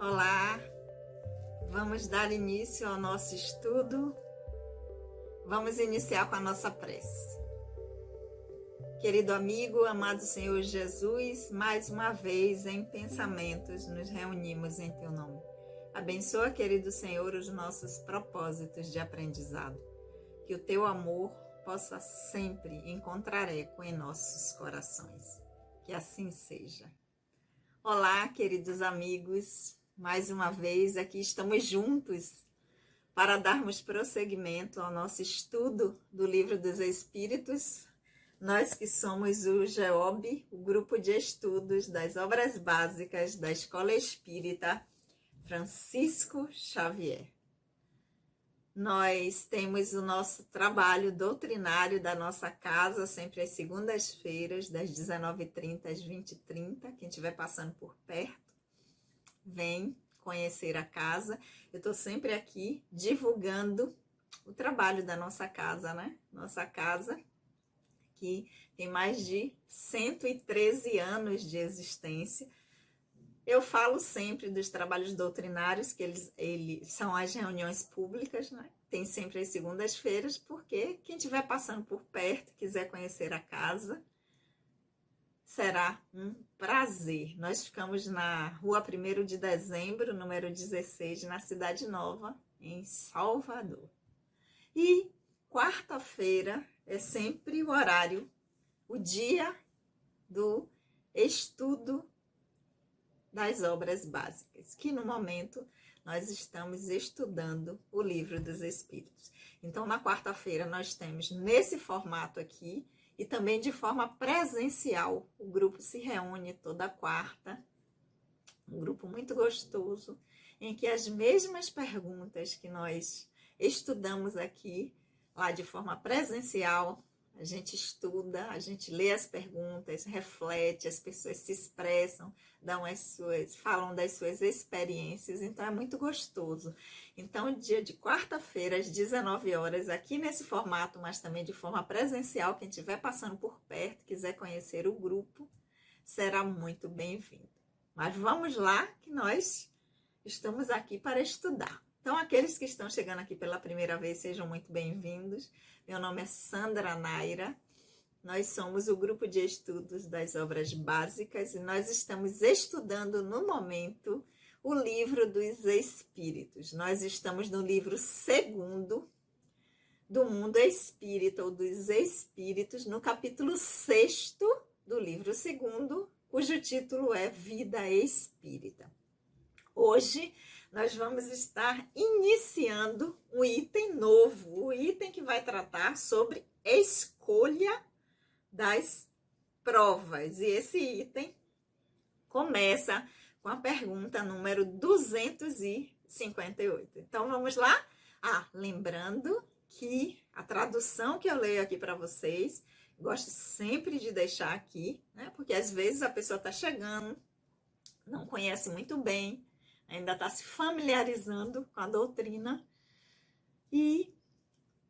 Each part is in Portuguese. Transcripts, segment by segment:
Olá, vamos dar início ao nosso estudo. Vamos iniciar com a nossa prece. Querido amigo, amado Senhor Jesus, mais uma vez em pensamentos nos reunimos em Teu nome. Abençoa, querido Senhor, os nossos propósitos de aprendizado. Que o Teu amor possa sempre encontrar eco em nossos corações. Que assim seja. Olá, queridos amigos, mais uma vez aqui estamos juntos para darmos prosseguimento ao nosso estudo do Livro dos Espíritos. Nós que somos o GEOB, o Grupo de Estudos das Obras Básicas da Escola Espírita Francisco Xavier. Nós temos o nosso trabalho doutrinário da nossa casa, sempre às segundas-feiras, das 19h30 às 20h30. Quem estiver passando por perto, vem conhecer a casa. Eu estou sempre aqui divulgando o trabalho da nossa casa, né? Nossa casa, que tem mais de 113 anos de existência. Eu falo sempre dos trabalhos doutrinários, que eles são as reuniões públicas, né? Tem sempre as segundas-feiras, porque quem estiver passando por perto, quiser conhecer a casa, será um prazer. Nós ficamos na Rua 1º de Dezembro, número 16, na Cidade Nova, em Salvador. E quarta-feira é sempre o horário, o dia do estudo das obras básicas, que no momento nós estamos estudando o Livro dos Espíritos. Então, na quarta-feira nós temos nesse formato aqui e também de forma presencial. O grupo se reúne toda quarta, um grupo muito gostoso, em que as mesmas perguntas que nós estudamos aqui, lá de forma presencial, a gente estuda, a gente lê as perguntas, reflete, as pessoas se expressam, falam das suas experiências, então é muito gostoso. Então, dia de quarta-feira, às 19 horas, aqui nesse formato, mas também de forma presencial, quem estiver passando por perto, quiser conhecer o grupo, será muito bem-vindo. Mas vamos lá, que nós estamos aqui para estudar. Então, aqueles que estão chegando aqui pela primeira vez, sejam muito bem-vindos. Meu nome é Sandra Naira, nós somos o Grupo de Estudos das Obras Básicas e nós estamos estudando no momento o Livro dos Espíritos. Nós estamos no livro 2º do Mundo Espírita, ou dos Espíritos, no capítulo 6º do livro 2º, cujo título é Vida Espírita. Hoje nós vamos estar iniciando um item novo, o item que vai tratar sobre escolha das provas. E esse item começa com a pergunta número 258. Então vamos lá? Lembrando que a tradução que eu leio aqui para vocês, gosto sempre de deixar aqui, né? Porque às vezes a pessoa está chegando, não conhece muito bem, ainda está se familiarizando com a doutrina e,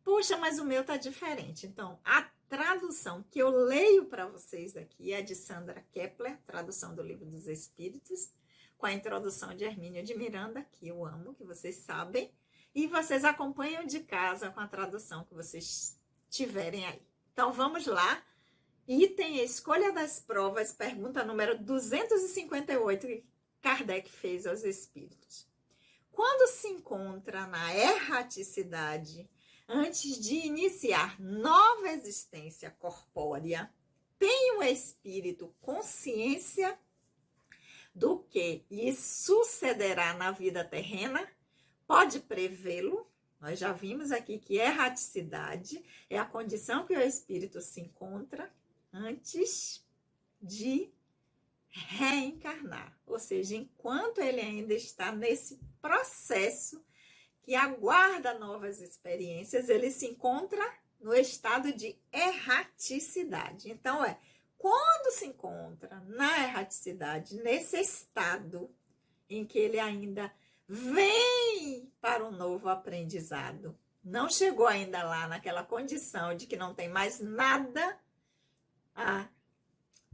poxa, mas o meu está diferente. Então, a tradução que eu leio para vocês aqui é de Sandra Kepler, tradução do Livro dos Espíritos, com a introdução de Hermínio de Miranda, que eu amo, que vocês sabem, e vocês acompanham de casa com a tradução que vocês tiverem aí. Então, vamos lá. Item Escolha das Provas, pergunta número 258, Kardec fez aos espíritos. Quando se encontra na erraticidade, antes de iniciar nova existência corpórea, tem o espírito consciência do que lhe sucederá na vida terrena? Pode prevê-lo? Nós já vimos aqui que erraticidade é a condição que o espírito se encontra antes de reencarnar, ou seja, enquanto ele ainda está nesse processo que aguarda novas experiências, ele se encontra no estado de erraticidade. Então, quando se encontra na erraticidade, nesse estado em que ele ainda vem para um novo aprendizado, não chegou ainda lá naquela condição de que não tem mais nada a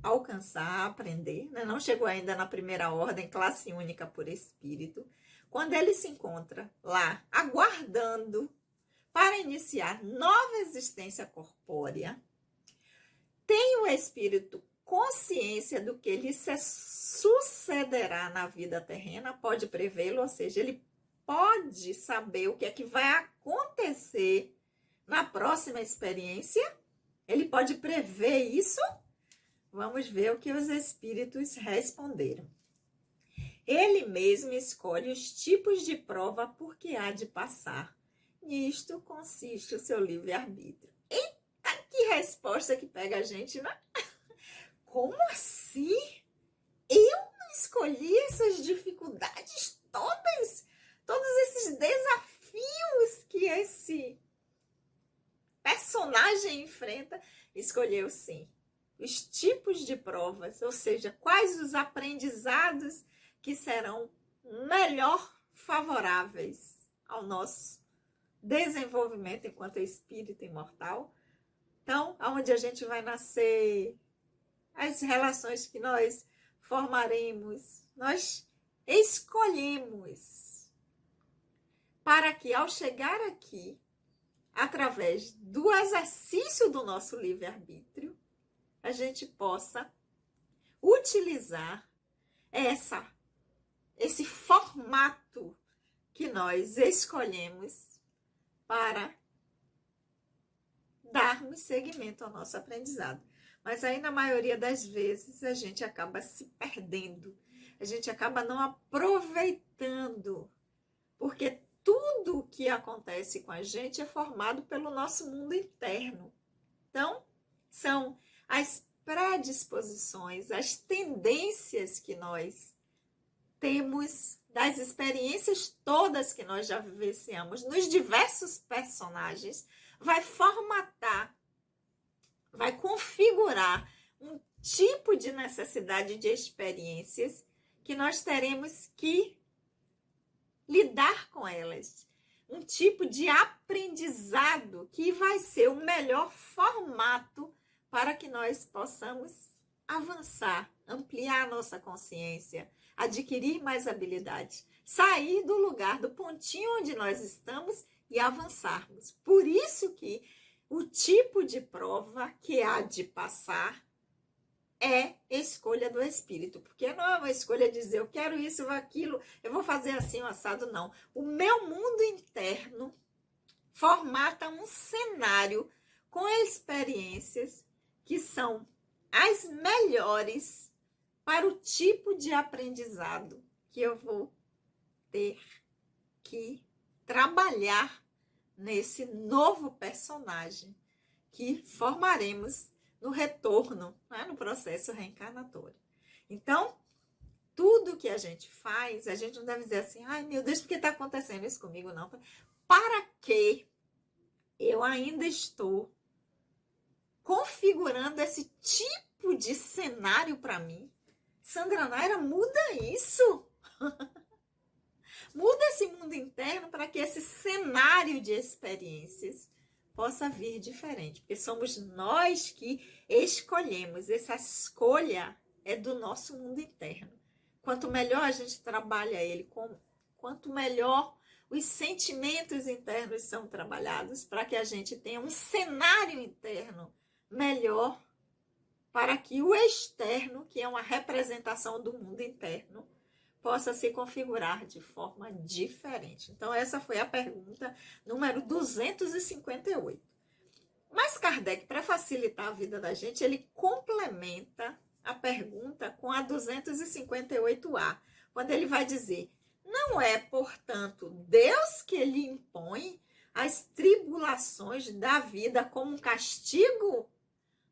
alcançar, aprender, né? Não chegou ainda na primeira ordem, classe única por espírito. Quando ele se encontra lá, aguardando para iniciar nova existência corpórea, tem o espírito consciência do que lhe sucederá na vida terrena, pode prevê-lo, ou seja, ele pode saber o que é que vai acontecer na próxima experiência, ele pode prever isso. Vamos ver o que os espíritos responderam. Ele mesmo escolhe os tipos de prova por que há de passar. Nisto consiste o seu livre-arbítrio. Eita, que resposta que pega a gente, né? Como assim? Eu não escolhi essas dificuldades todas? Todos esses desafios que esse personagem enfrenta? Escolheu sim. Os tipos de provas, ou seja, quais os aprendizados que serão melhor favoráveis ao nosso desenvolvimento enquanto espírito imortal. Então, aonde a gente vai nascer, as relações que nós formaremos, nós escolhemos para que ao chegar aqui, através do exercício do nosso livre-arbítrio, a gente possa utilizar esse formato que nós escolhemos para darmos seguimento ao nosso aprendizado. Mas aí, na maioria das vezes, a gente acaba se perdendo, a gente acaba não aproveitando, porque tudo o que acontece com a gente é formado pelo nosso mundo interno. Então, são as predisposições, as tendências que nós temos das experiências todas que nós já vivenciamos nos diversos personagens, vai formatar, vai configurar um tipo de necessidade de experiências que nós teremos que lidar com elas. Um tipo de aprendizado que vai ser o melhor formato para que nós possamos avançar, ampliar a nossa consciência, adquirir mais habilidades, sair do lugar, do pontinho onde nós estamos e avançarmos. Por isso que o tipo de prova que há de passar é escolha do espírito, porque não é uma escolha de dizer eu quero isso ou aquilo, eu vou fazer assim o assado, não. O meu mundo interno formata um cenário com experiências que são as melhores para o tipo de aprendizado que eu vou ter que trabalhar nesse novo personagem que formaremos no retorno, né, no processo reencarnatório. Então, tudo que a gente faz, a gente não deve dizer assim, ai meu Deus, por que está acontecendo isso comigo? Não. Para que eu ainda estou configurando esse tipo de cenário para mim? Sandra Naira, muda isso. Muda esse mundo interno para que esse cenário de experiências possa vir diferente. Porque somos nós que escolhemos. Essa escolha é do nosso mundo interno. Quanto melhor a gente trabalha ele, quanto melhor os sentimentos internos são trabalhados para que a gente tenha um cenário interno melhor para que o externo, que é uma representação do mundo interno, possa se configurar de forma diferente. Então, essa foi a pergunta número 258. Mas Kardec, para facilitar a vida da gente, ele complementa a pergunta com a 258A, quando ele vai dizer, não é, portanto, Deus que lhe impõe as tribulações da vida como um castigo?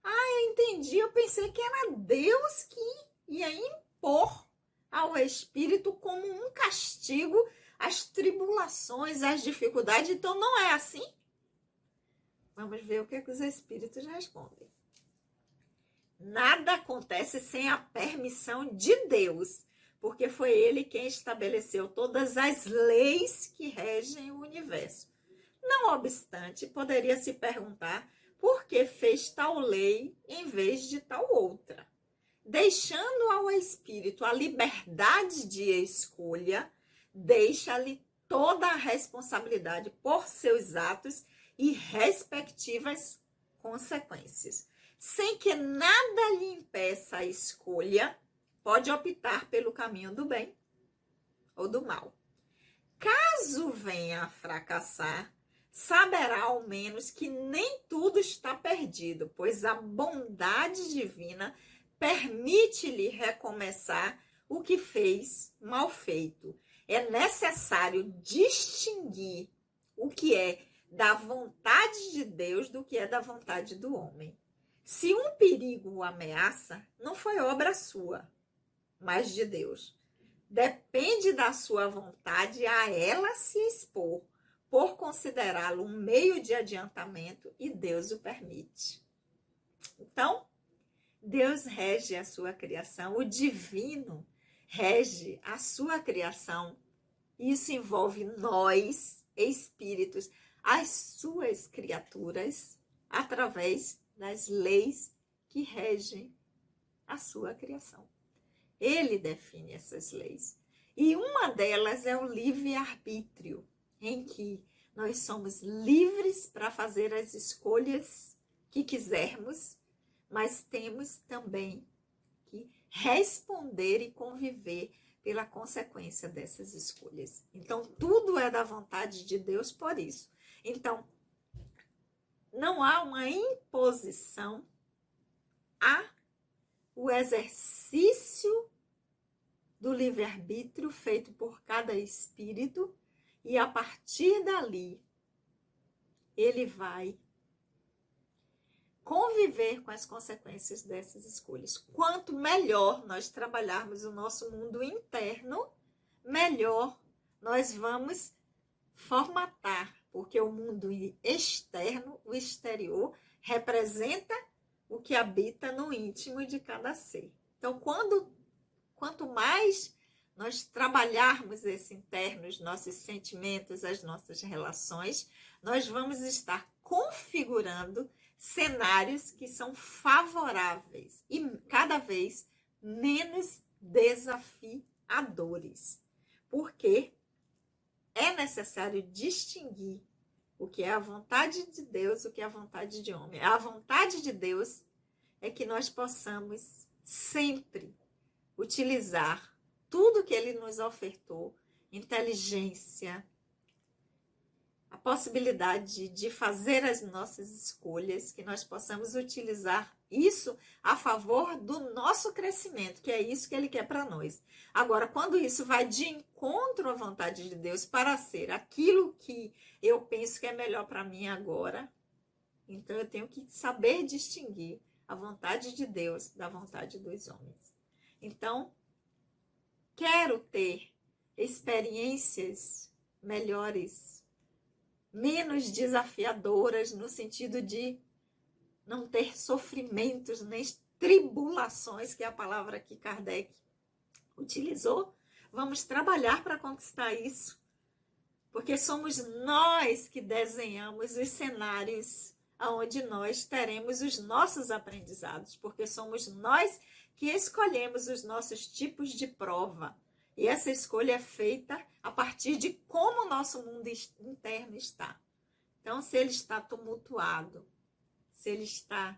Eu entendi, eu pensei que era Deus que ia impor ao espírito como um castigo as tribulações, as dificuldades. Então, não é assim? Vamos ver o que os espíritos respondem. Nada acontece sem a permissão de Deus, porque foi ele quem estabeleceu todas as leis que regem o universo. Não obstante, poderia se perguntar por que fez tal lei em vez de tal outra. deixando ao espírito a liberdade de escolha, deixa-lhe toda a responsabilidade por seus atos e respectivas consequências. Sem que nada lhe impeça a escolha, pode optar pelo caminho do bem ou do mal. Caso venha a fracassar, saberá ao menos que nem tudo está perdido, pois a bondade divina permite-lhe recomeçar o que fez mal feito. É necessário distinguir o que é da vontade de Deus do que é da vontade do homem. Se um perigo o ameaça, não foi obra sua, mas de Deus. Depende da sua vontade a ela se expor, por considerá-lo um meio de adiantamento, e Deus o permite. Então, Deus rege a sua criação, o divino rege a sua criação. Isso envolve nós, espíritos, as suas criaturas, através das leis que regem a sua criação. Ele define essas leis. E uma delas é o livre-arbítrio, em que nós somos livres para fazer as escolhas que quisermos, mas temos também que responder e conviver pela consequência dessas escolhas. Então, tudo é da vontade de Deus por isso. Então, não há uma imposição, há o exercício do livre-arbítrio feito por cada espírito, e a partir dali ele vai conviver com as consequências dessas escolhas. Quanto melhor nós trabalharmos o nosso mundo interno, melhor nós vamos formatar, porque o mundo externo, o exterior, representa o que habita no íntimo de cada ser. Então, quanto mais nós trabalharmos esse interno, os nossos sentimentos, as nossas relações, nós vamos estar configurando cenários que são favoráveis e cada vez menos desafiadores. Porque é necessário distinguir o que é a vontade de Deus, o que é a vontade de homem. A vontade de Deus é que nós possamos sempre utilizar tudo que ele nos ofertou, inteligência, a possibilidade de fazer as nossas escolhas, que nós possamos utilizar isso a favor do nosso crescimento, que é isso que ele quer para nós. Agora, quando isso vai de encontro à vontade de Deus para ser aquilo que eu penso que é melhor para mim agora, então eu tenho que saber distinguir a vontade de Deus da vontade dos homens. Então, quero ter experiências melhores, menos desafiadoras, no sentido de não ter sofrimentos nem tribulações, que é a palavra que Kardec utilizou. Vamos trabalhar para conquistar isso, porque somos nós que desenhamos os cenários onde nós teremos os nossos aprendizados, porque somos nós que escolhemos os nossos tipos de prova. E essa escolha é feita a partir de como o nosso mundo interno está. Então, se ele está tumultuado, se ele está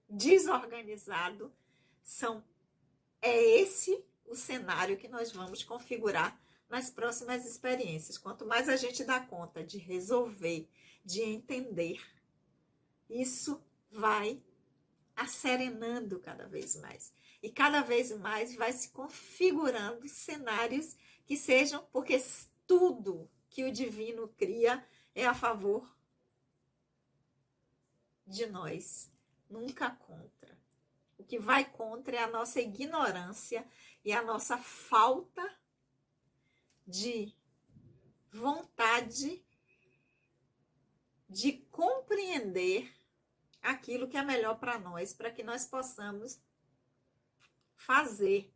desorganizado, é esse o cenário que nós vamos configurar nas próximas experiências. Quanto mais a gente dá conta de resolver, de entender, isso vai acerenando cada vez mais. E cada vez mais vai se configurando cenários que sejam, porque tudo que o divino cria é a favor de nós, nunca contra. O que vai contra é a nossa ignorância e a nossa falta de vontade de compreender aquilo que é melhor para nós, para que nós possamos fazer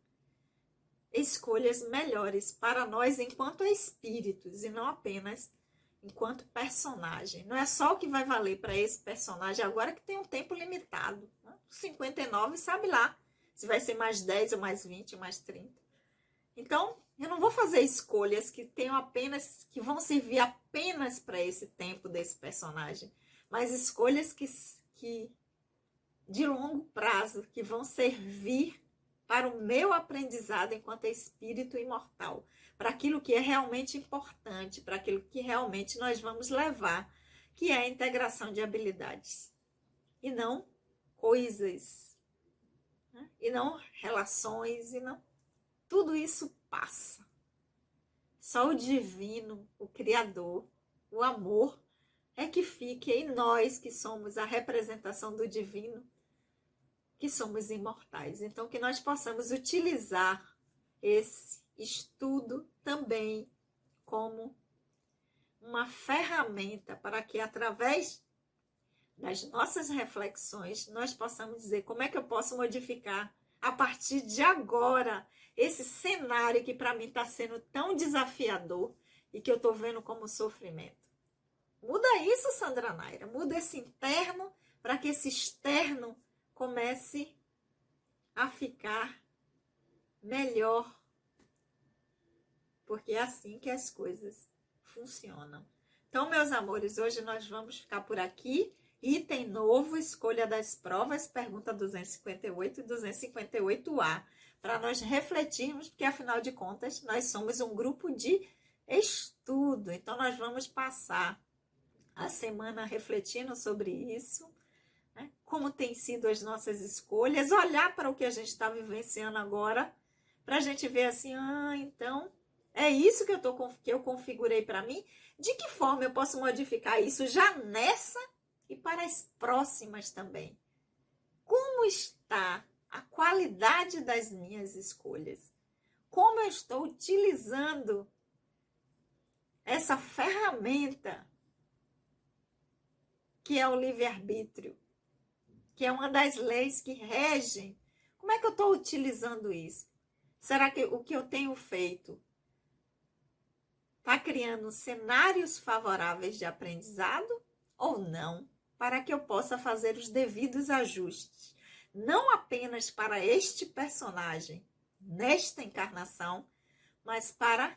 escolhas melhores para nós enquanto espíritos e não apenas enquanto personagem. Não é só o que vai valer para esse personagem agora, que tem um tempo limitado. 59, sabe lá se vai ser mais 10 ou mais 20 ou mais 30. Então, eu não vou fazer escolhas que vão servir apenas para esse tempo desse personagem, mas escolhas que de longo prazo, que vão servir para o meu aprendizado enquanto espírito imortal, para aquilo que é realmente importante, para aquilo que realmente nós vamos levar, que é a integração de habilidades, e não coisas, né? E não relações, e não... Tudo isso passa. Só o divino, o Criador, o amor, é que fica, e nós que somos a representação do divino, que somos imortais. Então, que nós possamos utilizar esse estudo também como uma ferramenta para que, através das nossas reflexões, nós possamos dizer como é que eu posso modificar a partir de agora esse cenário que para mim está sendo tão desafiador e que eu estou vendo como sofrimento. Muda isso, Sandra Naira. Muda esse interno para que esse externo comece a ficar melhor. Porque é assim que as coisas funcionam. Então, meus amores, hoje nós vamos ficar por aqui. Item novo, escolha das provas, pergunta 258 e 258A, para nós refletirmos, porque afinal de contas nós somos um grupo de estudo, então nós vamos passar a semana refletindo sobre isso, né? Como tem sido as nossas escolhas, olhar para o que a gente está vivenciando agora, para a gente ver assim, então é isso que eu configurei para mim, de que forma eu posso modificar isso já nessa e para as próximas também. Como está a qualidade das minhas escolhas? Como eu estou utilizando essa ferramenta que é o livre-arbítrio, que é uma das leis que regem? Como é que eu estou utilizando isso? Será que o que eu tenho feito está criando cenários favoráveis de aprendizado ou não? Para que eu possa fazer os devidos ajustes, não apenas para este personagem, nesta encarnação, mas para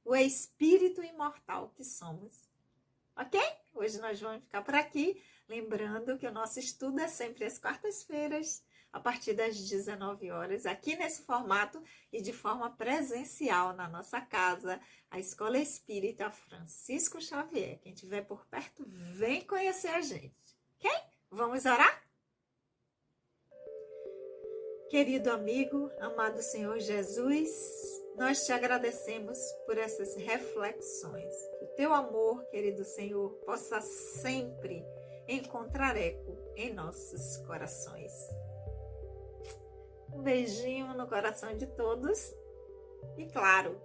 o espírito imortal que somos. Ok? Hoje nós vamos ficar por aqui, lembrando que o nosso estudo é sempre às quartas-feiras, a partir das 19 horas, aqui nesse formato e de forma presencial na nossa casa, a Escola Espírita Francisco Xavier. Quem estiver por perto, vem conhecer a gente. Ok? Vamos orar? Querido amigo, amado Senhor Jesus, nós te agradecemos por essas reflexões. Que o teu amor, querido Senhor, possa sempre encontrar eco em nossos corações. Um beijinho no coração de todos e, claro,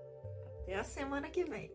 até a semana que vem.